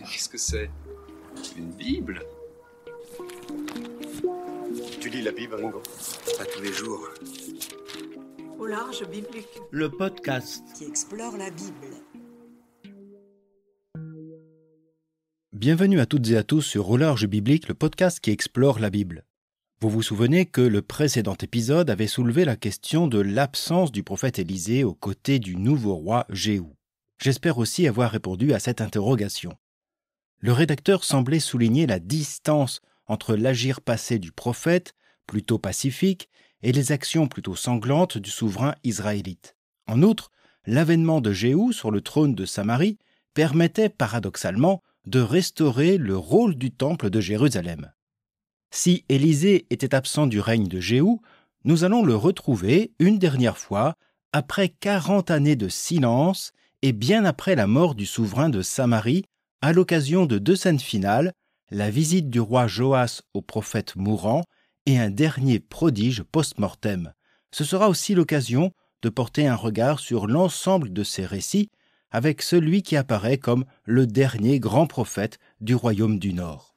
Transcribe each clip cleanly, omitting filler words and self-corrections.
Qu'est-ce que c'est? Une Bible? Tu lis la Bible, Ringo? Pas tous les jours. Au large biblique. Le podcast qui explore la Bible. Bienvenue à toutes et à tous sur Au large biblique, le podcast qui explore la Bible. Vous vous souvenez que le précédent épisode avait soulevé la question de l'absence du prophète Élisée aux côtés du nouveau roi Jéhou. J'espère aussi avoir répondu à cette interrogation. Le rédacteur semblait souligner la distance entre l'agir passé du prophète, plutôt pacifique, et les actions plutôt sanglantes du souverain israélite. En outre, l'avènement de Jéhou sur le trône de Samarie permettait paradoxalement de restaurer le rôle du temple de Jérusalem. Si Élisée était absent du règne de Jéhou, nous allons le retrouver une dernière fois après 40 années de silence et bien après la mort du souverain de Samarie à l'occasion de deux scènes finales, la visite du roi Joas au prophète mourant et un dernier prodige post-mortem. Ce sera aussi l'occasion de porter un regard sur l'ensemble de ces récits avec celui qui apparaît comme le dernier grand prophète du royaume du Nord.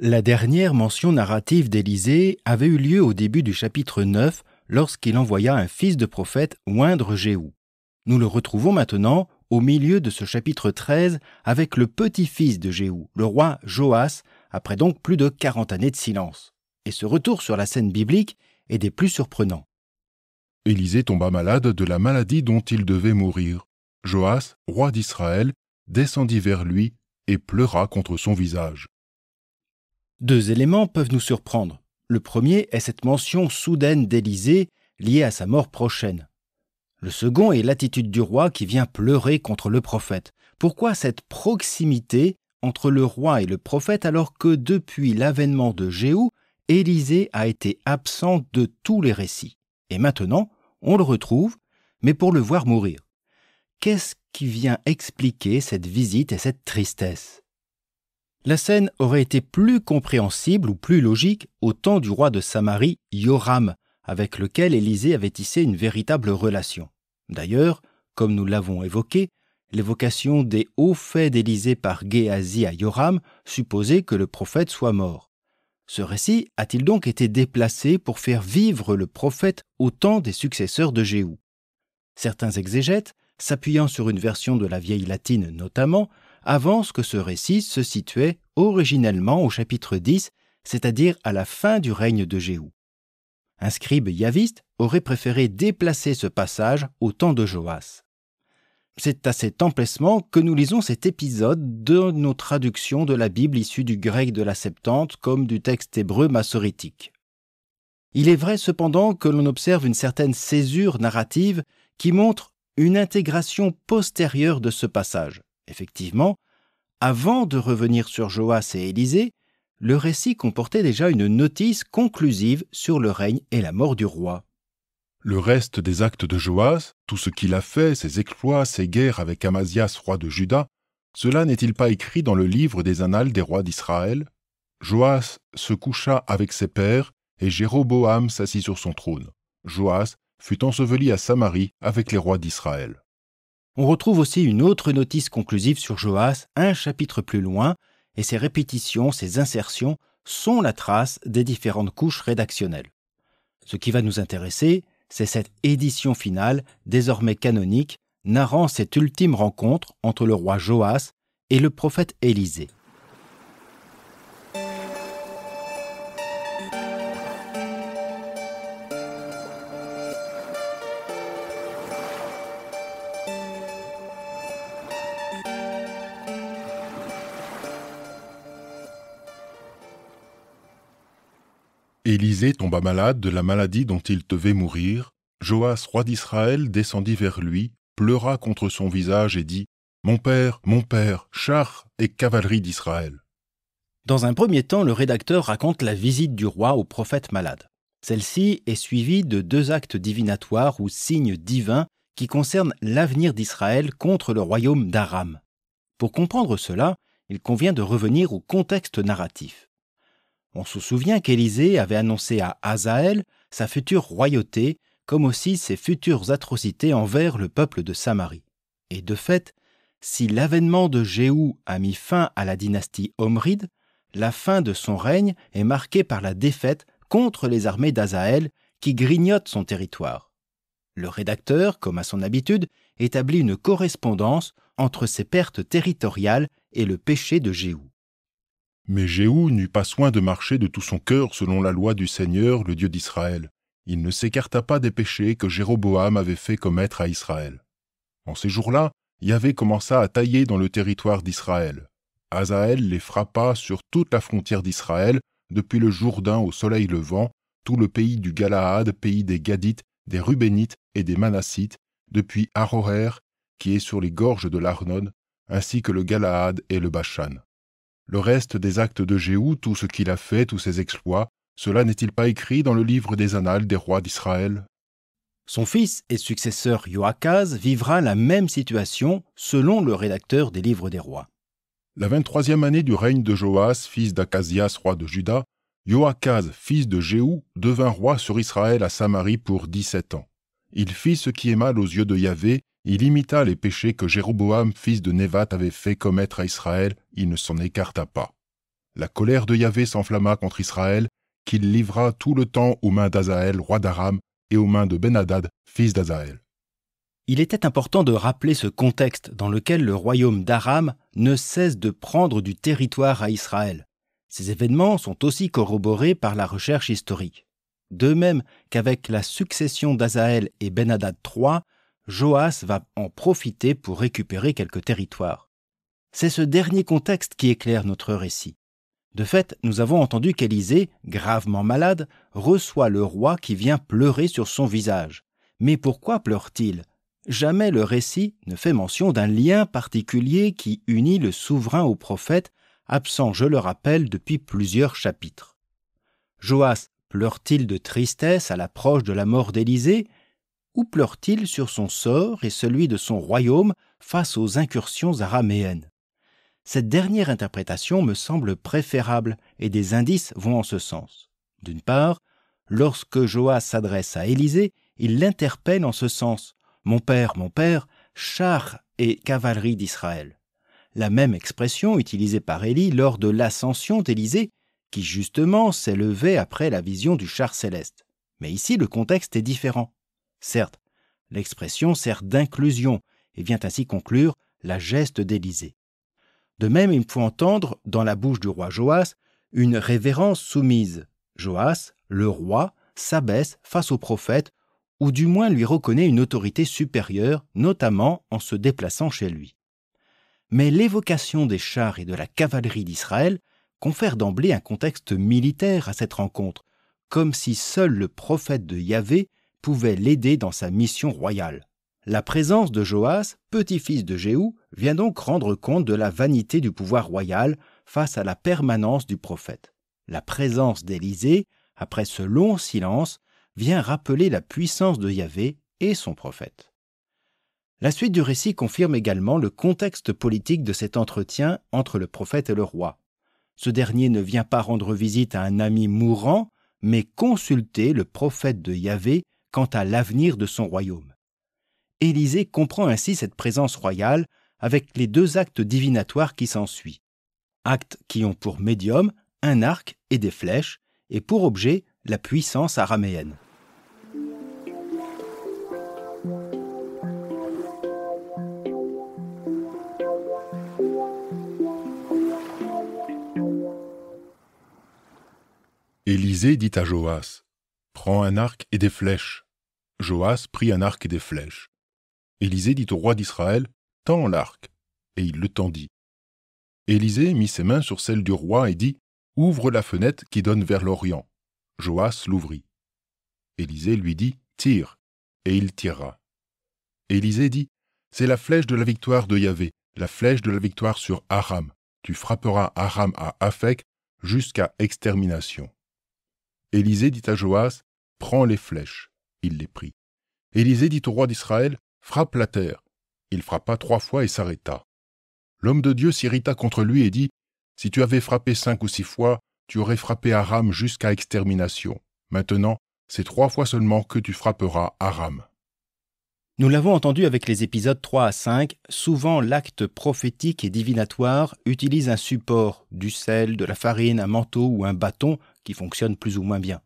La dernière mention narrative d'Élisée avait eu lieu au début du chapitre 9 lorsqu'il envoya un fils de prophète oindre Jéhou. Nous le retrouvons maintenant au milieu de ce chapitre 13 avec le petit-fils de Jéhou, le roi Joas, après donc plus de 40 années de silence. Et ce retour sur la scène biblique est des plus surprenants. Élisée tomba malade de la maladie dont il devait mourir. Joas, roi d'Israël, descendit vers lui et pleura contre son visage. Deux éléments peuvent nous surprendre. Le premier est cette mention soudaine d'Élisée liée à sa mort prochaine. Le second est l'attitude du roi qui vient pleurer contre le prophète. Pourquoi cette proximité entre le roi et le prophète alors que depuis l'avènement de Jéhou, Élisée a été absent de tous les récits? Et maintenant, on le retrouve, mais pour le voir mourir. Qu'est-ce qui vient expliquer cette visite et cette tristesse? La scène aurait été plus compréhensible ou plus logique au temps du roi de Samarie, Yoram, avec lequel Élisée avait tissé une véritable relation. D'ailleurs, comme nous l'avons évoqué, l'évocation des hauts faits d'Élisée par Géasi à Yoram supposait que le prophète soit mort. Ce récit a-t-il donc été déplacé pour faire vivre le prophète au temps des successeurs de Jéhou? Certains exégètes, s'appuyant sur une version de la vieille latine notamment, avancent que ce récit se situait originellement au chapitre 10, c'est-à-dire à la fin du règne de Jéhou. Un scribe yaviste aurait préféré déplacer ce passage au temps de Joas. C'est à cet emplacement que nous lisons cet épisode de nos traductions de la Bible issue du grec de la Septante comme du texte hébreu massorétique. Il est vrai cependant que l'on observe une certaine césure narrative qui montre une intégration postérieure de ce passage. Effectivement, avant de revenir sur Joas et Élisée, le récit comportait déjà une notice conclusive sur le règne et la mort du roi. Le reste des actes de Joas, tout ce qu'il a fait, ses exploits, ses guerres avec Amazias, roi de Juda, cela n'est-il pas écrit dans le livre des annales des rois d'Israël? Joas se coucha avec ses pères et Jéroboam s'assit sur son trône. Joas fut enseveli à Samarie avec les rois d'Israël. On retrouve aussi une autre notice conclusive sur Joas, un chapitre plus loin, et ces répétitions, ces insertions sont la trace des différentes couches rédactionnelles. Ce qui va nous intéresser, c'est cette édition finale, désormais canonique, narrant cette ultime rencontre entre le roi Joas et le prophète Élisée. Élisée tomba malade de la maladie dont il devait mourir. Joas, roi d'Israël, descendit vers lui, pleura contre son visage et dit « Mon père, chars et cavalerie d'Israël !» Dans un premier temps, le rédacteur raconte la visite du roi au prophète malade. Celle-ci est suivie de deux actes divinatoires ou signes divins qui concerne l'avenir d'Israël contre le royaume d'Aram. Pour comprendre cela, il convient de revenir au contexte narratif. On se souvient qu'Élisée avait annoncé à Hazaël sa future royauté, comme aussi ses futures atrocités envers le peuple de Samarie. Et de fait, si l'avènement de Jéhou a mis fin à la dynastie Omride, la fin de son règne est marquée par la défaite contre les armées d'Hazaël qui grignotent son territoire. Le rédacteur, comme à son habitude, établit une correspondance entre ces pertes territoriales et le péché de Jéhou. Mais Jéhou n'eut pas soin de marcher de tout son cœur selon la loi du Seigneur, le Dieu d'Israël. Il ne s'écarta pas des péchés que Jéroboam avait fait commettre à Israël. En ces jours-là, Yahvé commença à tailler dans le territoire d'Israël. Hazaël les frappa sur toute la frontière d'Israël, depuis le Jourdain au soleil levant, tout le pays du Galaad, pays des Gadites, des Rubénites et des Manassites, depuis Aroër, qui est sur les gorges de l'Arnon, ainsi que le Galaad et le Bashan. Le reste des actes de Jéhou, tout ce qu'il a fait, tous ses exploits, cela n'est-il pas écrit dans le livre des annales des rois d'Israël? Son fils et successeur Joachaz vivra la même situation selon le rédacteur des livres des rois. La 23e année du règne de Joas, fils d'Achazias, roi de Juda, Joachaz, fils de Jéhou, devint roi sur Israël à Samarie pour 17 ans. Il fit ce qui est mal aux yeux de Yahvé, il imita les péchés que Jéroboam, fils de Névat, avait fait commettre à Israël, il ne s'en écarta pas. La colère de Yahvé s'enflamma contre Israël, qu'il livra tout le temps aux mains d'Hazaël, roi d'Aram, et aux mains de Ben-Hadad, fils d'Hazaël. Il était important de rappeler ce contexte dans lequel le royaume d'Aram ne cesse de prendre du territoire à Israël. Ces événements sont aussi corroborés par la recherche historique. De même qu'avec la succession d'Hazaël et Ben-Hadad III, Joas va en profiter pour récupérer quelques territoires. C'est ce dernier contexte qui éclaire notre récit. De fait, nous avons entendu qu'Élisée, gravement malade, reçoit le roi qui vient pleurer sur son visage. Mais pourquoi pleure-t-il ? Jamais le récit ne fait mention d'un lien particulier qui unit le souverain au prophète, absent, je le rappelle, depuis plusieurs chapitres. Joas pleure-t-il de tristesse à l'approche de la mort d'Élisée, ou pleure-t-il sur son sort et celui de son royaume face aux incursions araméennes ? Cette dernière interprétation me semble préférable et des indices vont en ce sens. D'une part, lorsque Joas s'adresse à Élisée, il l'interpelle en ce sens. « Mon père, chars et cavalerie d'Israël ». La même expression utilisée par Élie lors de l'ascension d'Élisée, qui justement s'est levé après la vision du char céleste. Mais ici, le contexte est différent. Certes, l'expression sert d'inclusion et vient ainsi conclure la geste d'Élisée. De même, il faut entendre, dans la bouche du roi Joas, une révérence soumise. Joas, le roi, s'abaisse face au prophète, ou du moins lui reconnaît une autorité supérieure, notamment en se déplaçant chez lui. Mais l'évocation des chars et de la cavalerie d'Israël confère d'emblée un contexte militaire à cette rencontre, comme si seul le prophète de Yahvé pouvait l'aider dans sa mission royale. La présence de Joas, petit-fils de Jéhou, vient donc rendre compte de la vanité du pouvoir royal face à la permanence du prophète. La présence d'Élisée, après ce long silence, vient rappeler la puissance de Yahvé et son prophète. La suite du récit confirme également le contexte politique de cet entretien entre le prophète et le roi. Ce dernier ne vient pas rendre visite à un ami mourant, mais consulter le prophète de Yahvé quant à l'avenir de son royaume. Élisée comprend ainsi cette présence royale avec les deux actes divinatoires qui s'ensuivent. Actes qui ont pour médium un arc et des flèches, et pour objet la puissance araméenne. Élisée dit à Joas, « Prends un arc et des flèches. » Joas prit un arc et des flèches. Élisée dit au roi d'Israël, « Tends l'arc. » Et il le tendit. Élisée mit ses mains sur celles du roi et dit, « Ouvre la fenêtre qui donne vers l'Orient. » Joas l'ouvrit. Élisée lui dit, « Tire. » Et il tirera. Élisée dit, « C'est la flèche de la victoire de Yahvé, la flèche de la victoire sur Aram. Tu frapperas Aram à Aphek jusqu'à extermination. » Élisée dit à Joas, « Prends les flèches. » Il les prit. Élisée dit au roi d'Israël, « frappe la terre. Il frappa 3 fois et s'arrêta. L'homme de Dieu s'irrita contre lui et dit, « Si tu avais frappé 5 ou 6 fois, tu aurais frappé Aram jusqu'à extermination. Maintenant, c'est 3 fois seulement que tu frapperas Aram. » Nous l'avons entendu avec les épisodes 3 à 5, souvent l'acte prophétique et divinatoire utilise un support, du sel, de la farine, un manteau ou un bâton qui fonctionne plus ou moins bien.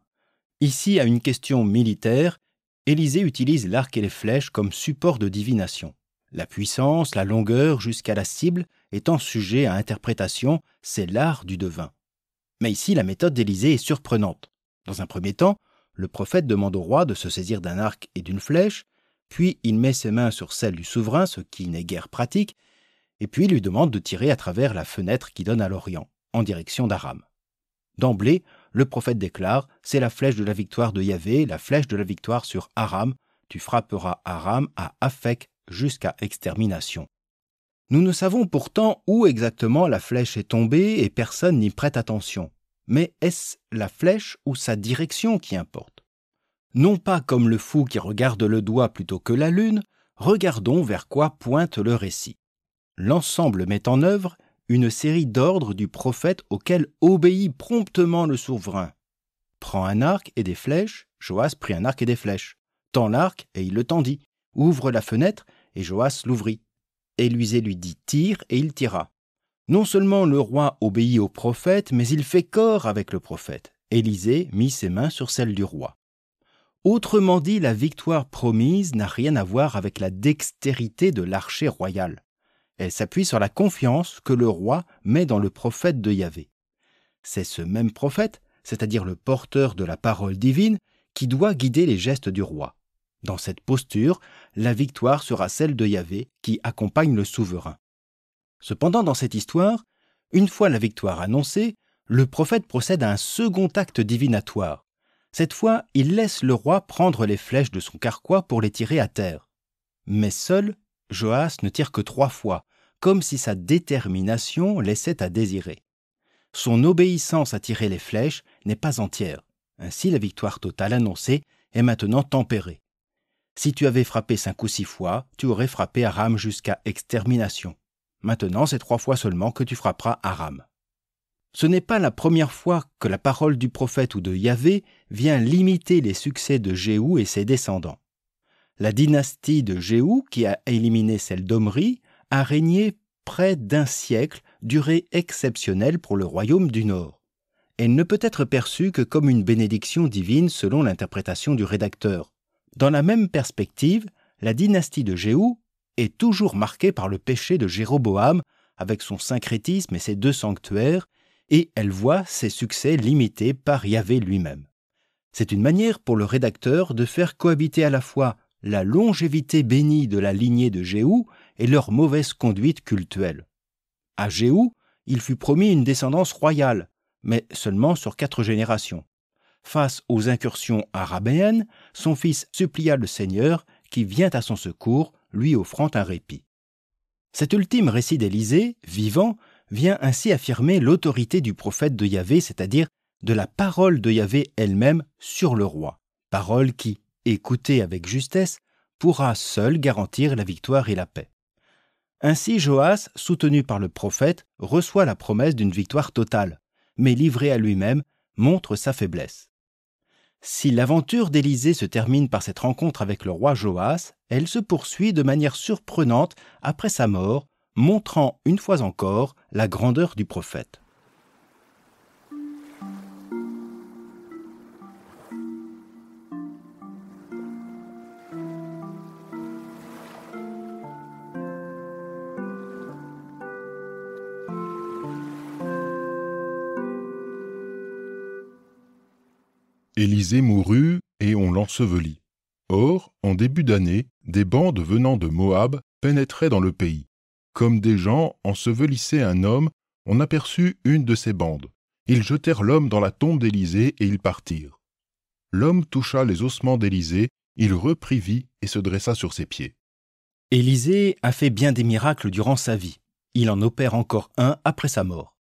Ici, à une question militaire, Élisée utilise l'arc et les flèches comme support de divination. La puissance, la longueur jusqu'à la cible étant sujet à interprétation, c'est l'art du devin. Mais ici, la méthode d'Élisée est surprenante. Dans un premier temps, le prophète demande au roi de se saisir d'un arc et d'une flèche, puis il met ses mains sur celles du souverain, ce qui n'est guère pratique, et puis il lui demande de tirer à travers la fenêtre qui donne à l'Orient, en direction d'Aram. D'emblée, le prophète déclare « C'est la flèche de la victoire de Yahvé, la flèche de la victoire sur Aram. Tu frapperas Aram à Aphek jusqu'à extermination. » Nous ne savons pourtant où exactement la flèche est tombée et personne n'y prête attention. Mais est-ce la flèche ou sa direction qui importe ? Non pas comme le fou qui regarde le doigt plutôt que la lune, regardons vers quoi pointe le récit. L'ensemble met en œuvre une série d'ordres du prophète auquel obéit promptement le souverain. Prends un arc et des flèches, Joas prit un arc et des flèches. Tends l'arc et il le tendit. Ouvre la fenêtre et Joas l'ouvrit. Élisée lui dit « Tire » et il tira. Non seulement le roi obéit au prophète, mais il fait corps avec le prophète. Élisée mit ses mains sur celles du roi. Autrement dit, la victoire promise n'a rien à voir avec la dextérité de l'archer royal. Elle s'appuie sur la confiance que le roi met dans le prophète de Yahvé. C'est ce même prophète, c'est-à-dire le porteur de la parole divine, qui doit guider les gestes du roi. Dans cette posture, la victoire sera celle de Yahvé qui accompagne le souverain. Cependant, dans cette histoire, une fois la victoire annoncée, le prophète procède à un second acte divinatoire. Cette fois, il laisse le roi prendre les flèches de son carquois pour les tirer à terre. Mais seul, Joas ne tire que 3 fois, comme si sa détermination laissait à désirer. Son obéissance à tirer les flèches n'est pas entière. Ainsi, la victoire totale annoncée est maintenant tempérée. Si tu avais frappé 5 ou 6 fois, tu aurais frappé Aram jusqu'à extermination. Maintenant, c'est 3 fois seulement que tu frapperas Aram. Ce n'est pas la première fois que la parole du prophète ou de Yahvé vient limiter les succès de Jéhou et ses descendants. La dynastie de Jéhou, qui a éliminé celle d'Omri, a régné près d'1 siècle, durée exceptionnelle pour le royaume du Nord. Elle ne peut être perçue que comme une bénédiction divine selon l'interprétation du rédacteur. Dans la même perspective, la dynastie de Jéhou est toujours marquée par le péché de Jéroboam, avec son syncrétisme et ses 2 sanctuaires, et elle voit ses succès limités par Yahvé lui-même. C'est une manière pour le rédacteur de faire cohabiter à la fois la longévité bénie de la lignée de Jéhou et leur mauvaise conduite cultuelle. À Jéhou, il fut promis une descendance royale, mais seulement sur 4 générations. Face aux incursions arabéennes, son fils supplia le Seigneur qui vient à son secours, lui offrant un répit. Cet ultime récit d'Élisée, vivant, vient ainsi affirmer l'autorité du prophète de Yahvé, c'est-à-dire de la parole de Yahvé elle-même sur le roi. Parole qui, écoutée avec justesse, pourra seule garantir la victoire et la paix. Ainsi, Joas, soutenu par le prophète, reçoit la promesse d'une victoire totale, mais livré à lui-même, montre sa faiblesse. Si l'aventure d'Élisée se termine par cette rencontre avec le roi Joas, elle se poursuit de manière surprenante après sa mort, montrant une fois encore la grandeur du prophète. Élisée mourut et on l'ensevelit. Or, en début d'année, des bandes venant de Moab pénétraient dans le pays. Comme des gens ensevelissaient un homme, on aperçut une de ces bandes. Ils jetèrent l'homme dans la tombe d'Élisée et ils partirent. L'homme toucha les ossements d'Élisée, il reprit vie et se dressa sur ses pieds. Élisée a fait bien des miracles durant sa vie. Il en opère encore un après sa mort.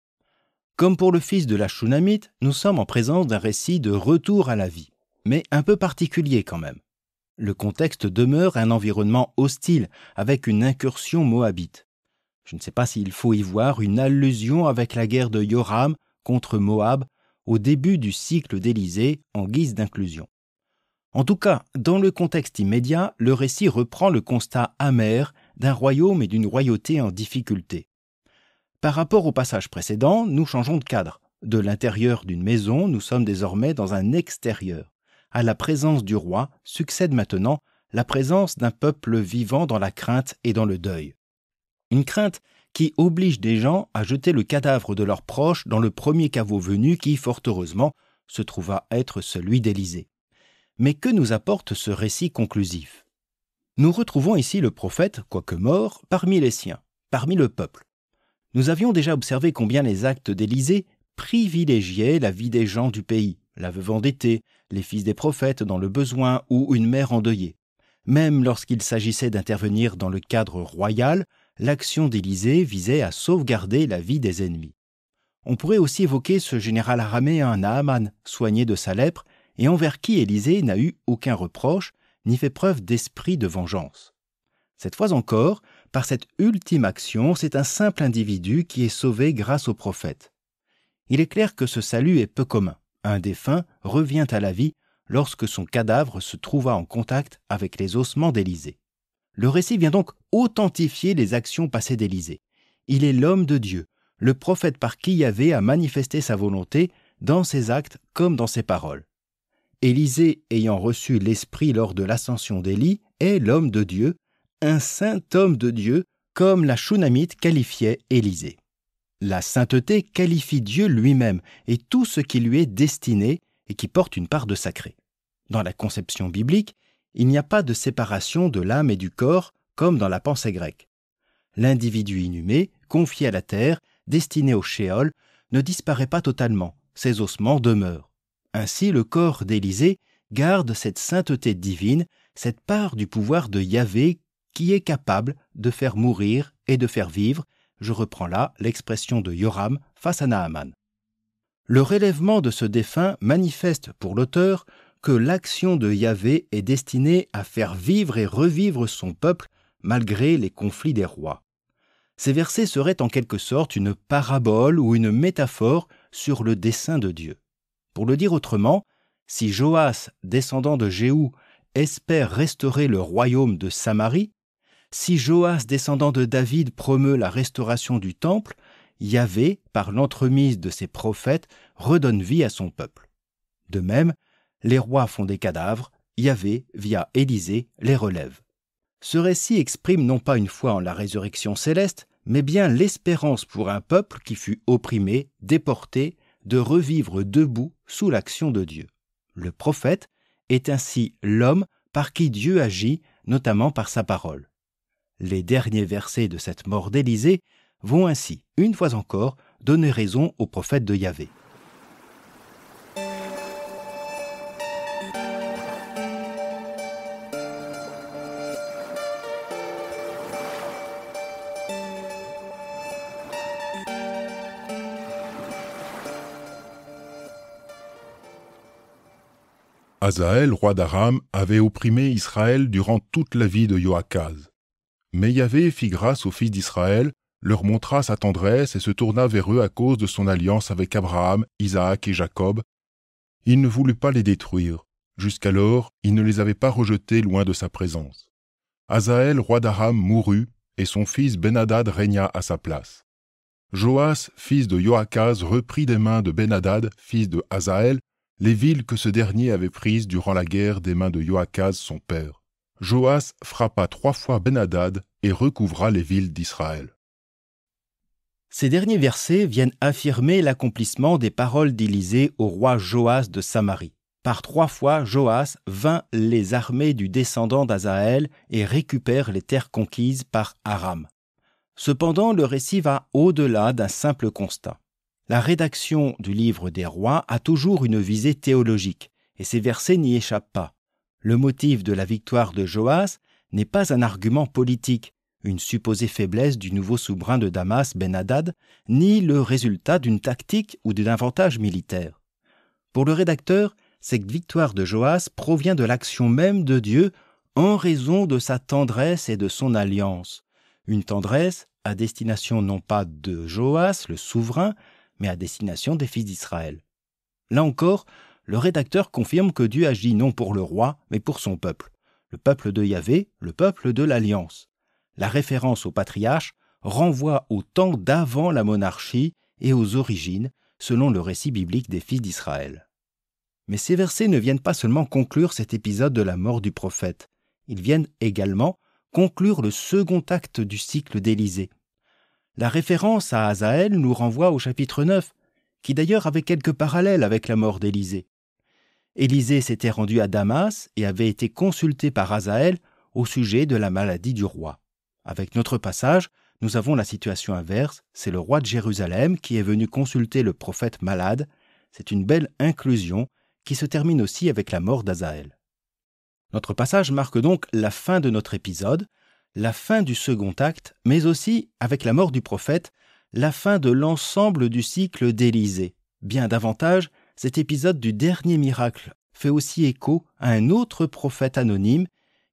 Comme pour le fils de la Shunamite, nous sommes en présence d'un récit de retour à la vie, mais un peu particulier quand même. Le contexte demeure un environnement hostile, avec une incursion moabite. Je ne sais pas s'il faut y voir une allusion avec la guerre de Yoram contre Moab au début du cycle d'Élisée en guise d'inclusion. En tout cas, dans le contexte immédiat, le récit reprend le constat amer d'un royaume et d'une royauté en difficulté. Par rapport au passage précédent, nous changeons de cadre. De l'intérieur d'une maison, nous sommes désormais dans un extérieur. À la présence du roi succède maintenant la présence d'un peuple vivant dans la crainte et dans le deuil. Une crainte qui oblige des gens à jeter le cadavre de leurs proches dans le premier caveau venu qui, fort heureusement, se trouva être celui d'Élisée. Mais que nous apporte ce récit conclusif ? Nous retrouvons ici le prophète, quoique mort, parmi les siens, parmi le peuple. Nous avions déjà observé combien les actes d'Élisée privilégiaient la vie des gens du pays, la veuve endettée, les fils des prophètes dans le besoin ou une mère endeuillée. Même lorsqu'il s'agissait d'intervenir dans le cadre royal, l'action d'Élisée visait à sauvegarder la vie des ennemis. On pourrait aussi évoquer ce général araméen Naaman, soigné de sa lèpre, et envers qui Élisée n'a eu aucun reproche, ni fait preuve d'esprit de vengeance. Cette fois encore, par cette ultime action, c'est un simple individu qui est sauvé grâce au prophète. Il est clair que ce salut est peu commun. Un défunt revient à la vie lorsque son cadavre se trouva en contact avec les ossements d'Élisée. Le récit vient donc authentifier les actions passées d'Élisée. Il est l'homme de Dieu, le prophète par qui Yahvé a manifesté sa volonté dans ses actes comme dans ses paroles. Élisée, ayant reçu l'Esprit lors de l'ascension d'Élie, est l'homme de Dieu, un saint homme de Dieu, comme la Shunamite qualifiait Élisée. La sainteté qualifie Dieu lui-même et tout ce qui lui est destiné et qui porte une part de sacré. Dans la conception biblique, il n'y a pas de séparation de l'âme et du corps comme dans la pensée grecque. L'individu inhumé, confié à la terre, destiné au Sheol, ne disparaît pas totalement, ses ossements demeurent. Ainsi, le corps d'Élisée garde cette sainteté divine, cette part du pouvoir de Yahvé qui est capable de faire mourir et de faire vivre. Je reprends là l'expression de Yoram face à Naaman. Le relèvement de ce défunt manifeste pour l'auteur que l'action de Yahvé est destinée à faire vivre et revivre son peuple malgré les conflits des rois. Ces versets seraient en quelque sorte une parabole ou une métaphore sur le dessein de Dieu. Pour le dire autrement, si Joas, descendant de Jéhou, espère restaurer le royaume de Samarie, si Joas, descendant de David, promeut la restauration du temple, Yahvé, par l'entremise de ses prophètes, redonne vie à son peuple. De même, les rois font des cadavres, Yahvé, via Élisée, les relève. Ce récit exprime non pas une foi en la résurrection céleste, mais bien l'espérance pour un peuple qui fut opprimé, déporté, de revivre debout sous l'action de Dieu. Le prophète est ainsi l'homme par qui Dieu agit, notamment par sa parole. Les derniers versets de cette mort d'Élisée vont ainsi, une fois encore, donner raison au prophète de Yahvé. Hazaël, roi d'Aram, avait opprimé Israël durant toute la vie de Joachaz. Mais Yahvé fit grâce aux fils d'Israël, leur montra sa tendresse et se tourna vers eux à cause de son alliance avec Abraham, Isaac et Jacob. Il ne voulut pas les détruire. Jusqu'alors, il ne les avait pas rejetés loin de sa présence. Hazaël, roi d'Aram, mourut, et son fils Ben-Hadad régna à sa place. Joas, fils de Joachaz, reprit des mains de Ben-Hadad, fils de Hazaël, les villes que ce dernier avait prises durant la guerre des mains de Joachaz son père. Joas frappa 3 fois Ben-Hadad et recouvra les villes d'Israël. Ces derniers versets viennent affirmer l'accomplissement des paroles d'Élisée au roi Joas de Samarie. Par 3 fois, Joas vainc les armées du descendant d'Hazaël et récupère les terres conquises par Aram. Cependant, le récit va au-delà d'un simple constat. La rédaction du livre des rois a toujours une visée théologique, et ces versets n'y échappent pas. Le motif de la victoire de Joas n'est pas un argument politique, une supposée faiblesse du nouveau souverain de Damas, Ben-Hadad, ni le résultat d'une tactique ou d'un avantage militaire. Pour le rédacteur, cette victoire de Joas provient de l'action même de Dieu en raison de sa tendresse et de son alliance. Une tendresse à destination non pas de Joas, le souverain, mais à destination des fils d'Israël. Là encore, le rédacteur confirme que Dieu agit non pour le roi, mais pour son peuple. Le peuple de Yahvé, le peuple de l'Alliance. La référence au patriarche renvoie au temps d'avant la monarchie et aux origines, selon le récit biblique des fils d'Israël. Mais ces versets ne viennent pas seulement conclure cet épisode de la mort du prophète. Ils viennent également conclure le second acte du cycle d'Élisée. La référence à Hazaël nous renvoie au chapitre 9, qui d'ailleurs avait quelques parallèles avec la mort d'Élisée. Élisée s'était rendu à Damas et avait été consulté par Hazaël au sujet de la maladie du roi. Avec notre passage, nous avons la situation inverse, c'est le roi de Jérusalem qui est venu consulter le prophète malade. C'est une belle inclusion qui se termine aussi avec la mort d'Hazaël. Notre passage marque donc la fin de notre épisode, la fin du second acte, mais aussi, avec la mort du prophète, la fin de l'ensemble du cycle d'Élisée. Bien davantage, cet épisode du dernier miracle fait aussi écho à un autre prophète anonyme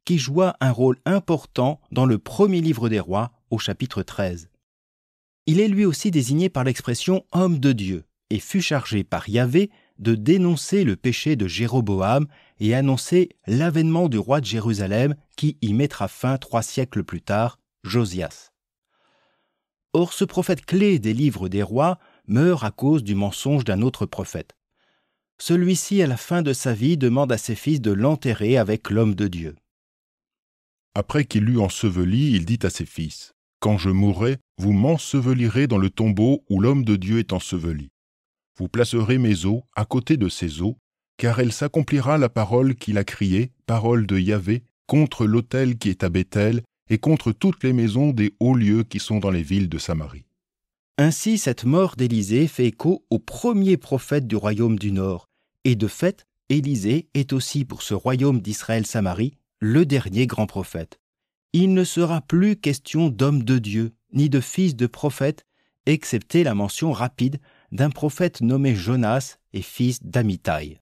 qui joua un rôle important dans le premier livre des rois, au chapitre 13. Il est lui aussi désigné par l'expression « homme de Dieu » et fut chargé par Yahvé de dénoncer le péché de Jéroboam et annoncer l'avènement du roi de Jérusalem qui y mettra fin 3 siècles plus tard, Josias. Or, ce prophète clé des livres des rois meurt à cause du mensonge d'un autre prophète. Celui-ci, à la fin de sa vie, demande à ses fils de l'enterrer avec l'homme de Dieu. Après qu'il l'eut enseveli, il dit à ses fils, « Quand je mourrai, vous m'ensevelirez dans le tombeau où l'homme de Dieu est enseveli. Vous placerez mes os à côté de ses os, car elle s'accomplira la parole qu'il a criée, parole de Yahvé, contre l'autel qui est à Béthel et contre toutes les maisons des hauts lieux qui sont dans les villes de Samarie. » Ainsi, cette mort d'Élisée fait écho au premier prophète du royaume du Nord, et de fait, Élisée est aussi pour ce royaume d'Israël-Samarie le dernier grand prophète. Il ne sera plus question d'homme de Dieu, ni de fils de prophète, excepté la mention rapide d'un prophète nommé Jonas et fils d'Amittai.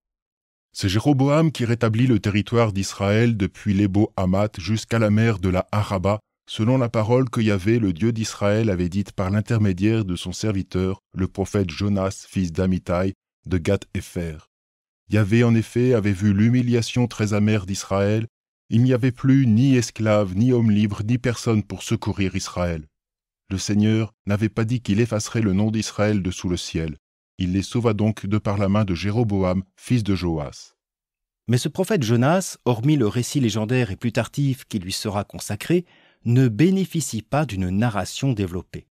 C'est Jéroboam qui rétablit le territoire d'Israël depuis l'Ébo-Hamath jusqu'à la mer de la Araba, selon la parole que Yahvé, le Dieu d'Israël, avait dite par l'intermédiaire de son serviteur, le prophète Jonas, fils d'Amittai, de Gath-Hépher. Yahvé, en effet, avait vu l'humiliation très amère d'Israël. Il n'y avait plus ni esclave, ni homme libre, ni personne pour secourir Israël. Le Seigneur n'avait pas dit qu'il effacerait le nom d'Israël de sous le ciel. Il les sauva donc de par la main de Jéroboam, fils de Joas. Mais ce prophète Jonas, hormis le récit légendaire et plus tardif qui lui sera consacré, ne bénéficie pas d'une narration développée.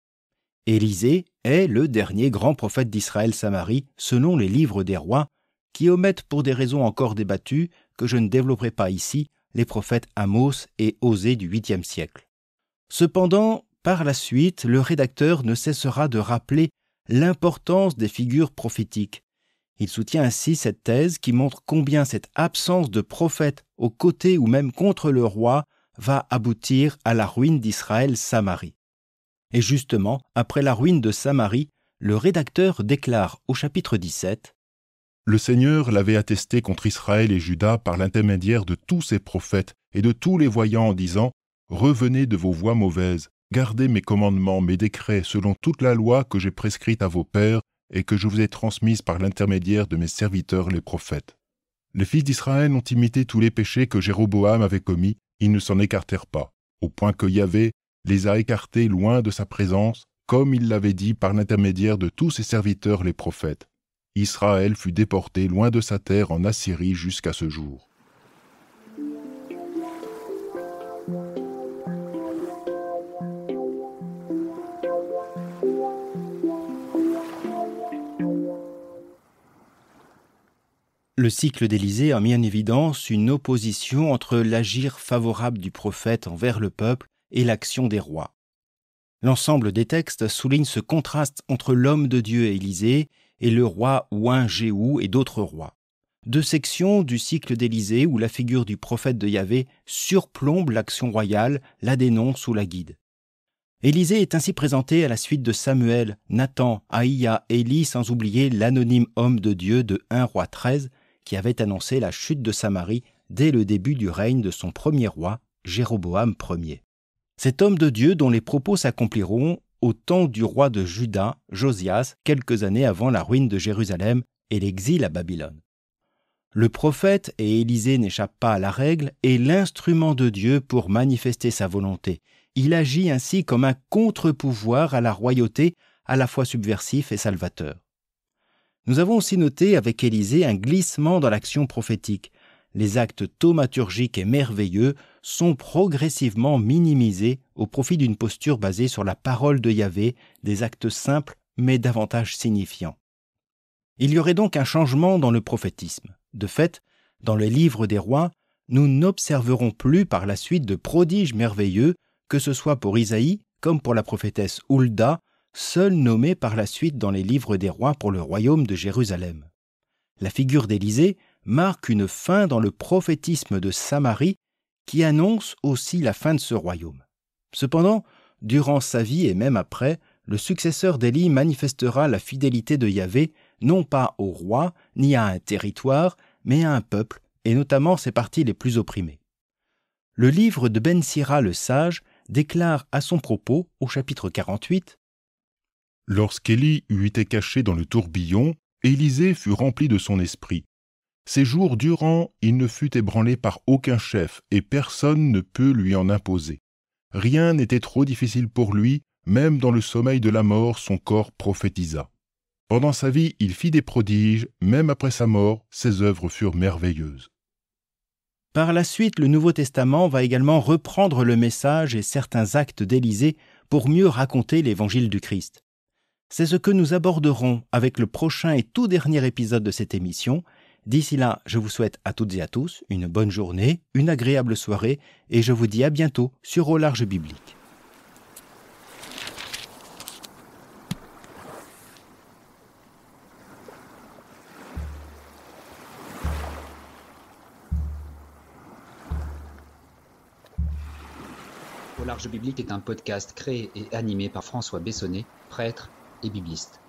Élisée est le dernier grand prophète d'Israël-Samarie, selon les livres des rois, qui omettent pour des raisons encore débattues, que je ne développerai pas ici, les prophètes Amos et Osée du 8e siècle. Cependant, par la suite, le rédacteur ne cessera de rappeler l'importance des figures prophétiques. Il soutient ainsi cette thèse qui montre combien cette absence de prophète aux côtés ou même contre le roi va aboutir à la ruine d'Israël-Samarie. Et justement, après la ruine de Samarie, le rédacteur déclare au chapitre 17 « Le Seigneur l'avait attesté contre Israël et Juda par l'intermédiaire de tous ses prophètes et de tous les voyants en disant « Revenez de vos voies mauvaises, gardez mes commandements, mes décrets, selon toute la loi que j'ai prescrite à vos pères et que je vous ai transmise par l'intermédiaire de mes serviteurs les prophètes. » Les fils d'Israël ont imité tous les péchés que Jéroboam avait commis, ils ne s'en écartèrent pas, au point que Yahvé les a écartés loin de sa présence, comme il l'avait dit par l'intermédiaire de tous ses serviteurs les prophètes. Israël fut déporté loin de sa terre en Assyrie jusqu'à ce jour. Le cycle d'Élisée a mis en évidence une opposition entre l'agir favorable du prophète envers le peuple et l'action des rois. L'ensemble des textes souligne ce contraste entre l'homme de Dieu Élisée et le roi Ouin Jéhou et d'autres rois. Deux sections du cycle d'Élisée où la figure du prophète de Yahvé surplombe l'action royale, la dénonce ou la guide. Élisée est ainsi présenté à la suite de Samuel, Nathan, Aïa, Élie, sans oublier l'anonyme homme de Dieu de 1 Roi 13 qui avait annoncé la chute de Samarie dès le début du règne de son premier roi, Jéroboam Ier. Cet homme de Dieu dont les propos s'accompliront au temps du roi de Juda, Josias, quelques années avant la ruine de Jérusalem et l'exil à Babylone. Le prophète, et Élisée n'échappe pas à la règle, est l'instrument de Dieu pour manifester sa volonté. Il agit ainsi comme un contre-pouvoir à la royauté, à la fois subversif et salvateur. Nous avons aussi noté avec Élisée un glissement dans l'action prophétique. Les actes thaumaturgiques et merveilleux sont progressivement minimisés au profit d'une posture basée sur la parole de Yahvé, des actes simples mais davantage signifiants. Il y aurait donc un changement dans le prophétisme. De fait, dans le livre des rois, nous n'observerons plus par la suite de prodiges merveilleux, que ce soit pour Isaïe comme pour la prophétesse Hulda, seule nommée par la suite dans les livres des rois pour le royaume de Jérusalem. La figure d'Élisée marque une fin dans le prophétisme de Samarie qui annonce aussi la fin de ce royaume. Cependant, durant sa vie et même après, le successeur d'Élie manifestera la fidélité de Yahvé non pas au roi ni à un territoire, mais à un peuple, et notamment ses parties les plus opprimées. Le livre de Ben Sira le sage déclare à son propos, au chapitre 48, « Lorsqu'Élie eut été caché dans le tourbillon, Élisée fut rempli de son esprit. Ces jours durant, il ne fut ébranlé par aucun chef, et personne ne peut lui en imposer. Rien n'était trop difficile pour lui, même dans le sommeil de la mort, son corps prophétisa. Pendant sa vie, il fit des prodiges, même après sa mort, ses œuvres furent merveilleuses. » Par la suite, le Nouveau Testament va également reprendre le message et certains actes d'Élisée pour mieux raconter l'évangile du Christ. C'est ce que nous aborderons avec le prochain et tout dernier épisode de cette émission. D'ici là, je vous souhaite à toutes et à tous une bonne journée, une agréable soirée et je vous dis à bientôt sur Au Large Biblique. Au Large Biblique est un podcast créé et animé par François Bessonnet, prêtre et bibliste.